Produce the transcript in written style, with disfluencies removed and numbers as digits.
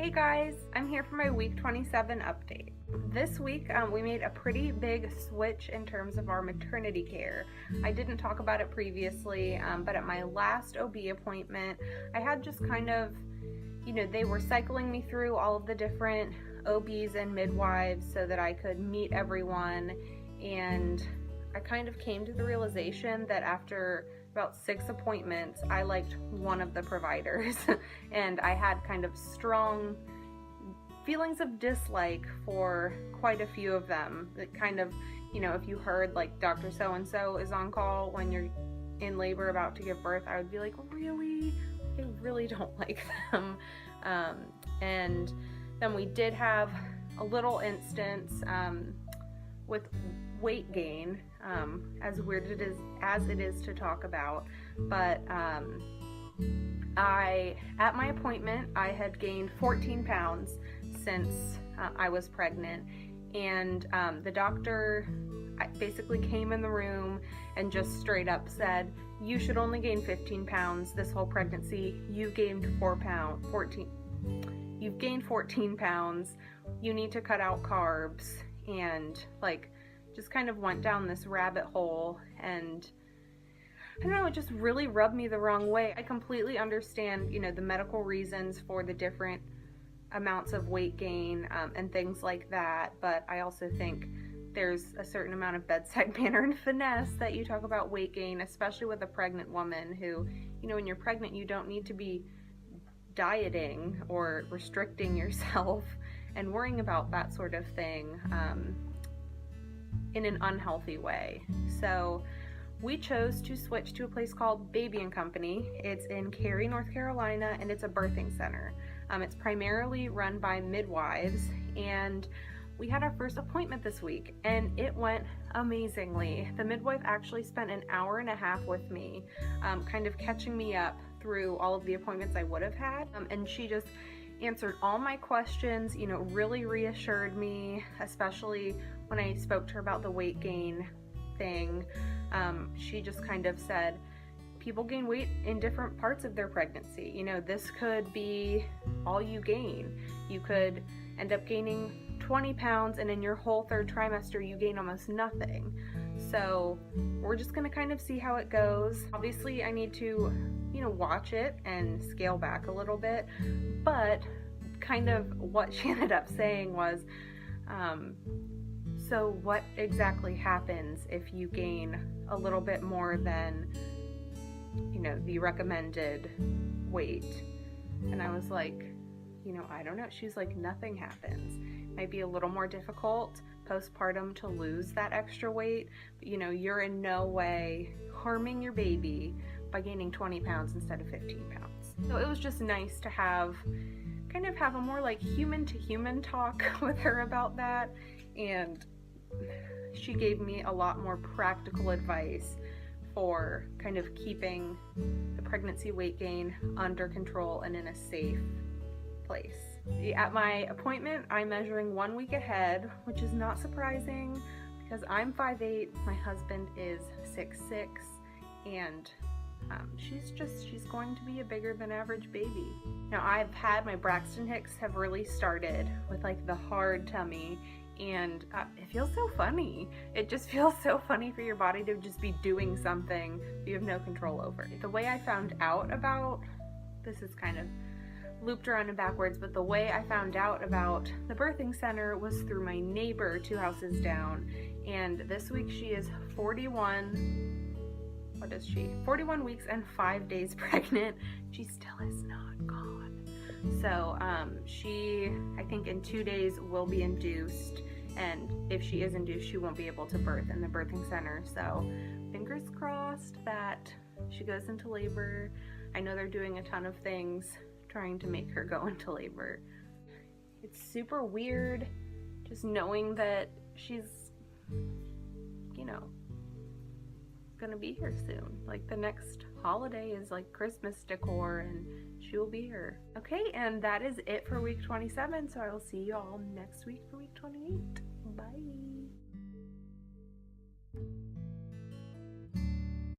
Hey guys, I'm here for my week 27 update. This week we made a pretty big switch in terms of our maternity care. I didn't talk about it previously, but at my last OB appointment, I had just kind of, they were cycling me through all of the different OBs and midwives so that I could meet everyone, and I kind of came to the realization that after about 6 appointments, I liked one of the providers and I had kind of strong feelings of dislike for quite a few of them. That kind of, if you heard like Dr. So-and-so is on call when you're in labor about to give birth, I would be like, really? I really don't like them. And then we did have a little instance with weight gain, as weird as it is to talk about, but at my appointment I had gained 14 pounds since I was pregnant, and the doctor basically came in the room and just straight up said, you should only gain 15 pounds this whole pregnancy. You've gained 14 pounds. You need to cut out carbs, and just kind of went down this rabbit hole, and I don't know, it just really rubbed me the wrong way. I completely understand, the medical reasons for the different amounts of weight gain and things like that, but I also think there's a certain amount of bedside manner and finesse that you talk about weight gain, especially with a pregnant woman who, when you're pregnant, you don't need to be dieting or restricting yourself and worrying about that sort of thing in an unhealthy way. So we chose to switch to a place called Baby & Company. It's in Cary, North Carolina, and it's a birthing center. It's primarily run by midwives, and we had our first appointment this week, and it went amazingly. The midwife actually spent an hour and a half with me, kind of catching me up through all of the appointments I would have had, and she just answered all my questions, really reassured me, especially when I spoke to her about the weight gain thing. She just kind of said, people gain weight in different parts of their pregnancy. This could be all you gain. You could end up gaining 20 pounds, and in your whole 3rd trimester, you gain almost nothing. So we're just gonna kind of see how it goes. Obviously, I need to, watch it and scale back a little bit, but kind of what she ended up saying was, so what exactly happens if you gain a little bit more than, the recommended weight? And I was like, I don't know. She's like, nothing happens. It might be a little more difficult postpartum to lose that extra weight, but you're in no way harming your baby by gaining 20 pounds instead of 15 pounds. So it was just nice to have a more human to human talk with her about that, and she gave me a lot more practical advice for kind of keeping the pregnancy weight gain under control and in a safe place. At my appointment, I'm measuring 1 week ahead, which is not surprising because I'm 5'8", my husband is 6'6", and she's going to be a bigger than average baby. Now, I've had my Braxton Hicks have really started with the hard tummy, and it feels so funny. It just feels so funny for your body to just be doing something you have no control over. The way I found out about, this is kind of looped around and backwards, but the way I found out about the birthing center was through my neighbor 2 houses down, and this week she is 41 weeks and 5 days pregnant. She still is not gone. So she, I think in 2 days, will be induced, and if she is induced, she won't be able to birth in the birthing center. So fingers crossed that she goes into labor. I know they're doing a ton of things trying to make her go into labor. It's super weird just knowing that she's, gonna be here soon. The next holiday is Christmas decor, and she will be here. Okay, and that is it for week 27, so I will see you all next week for week 28. Bye.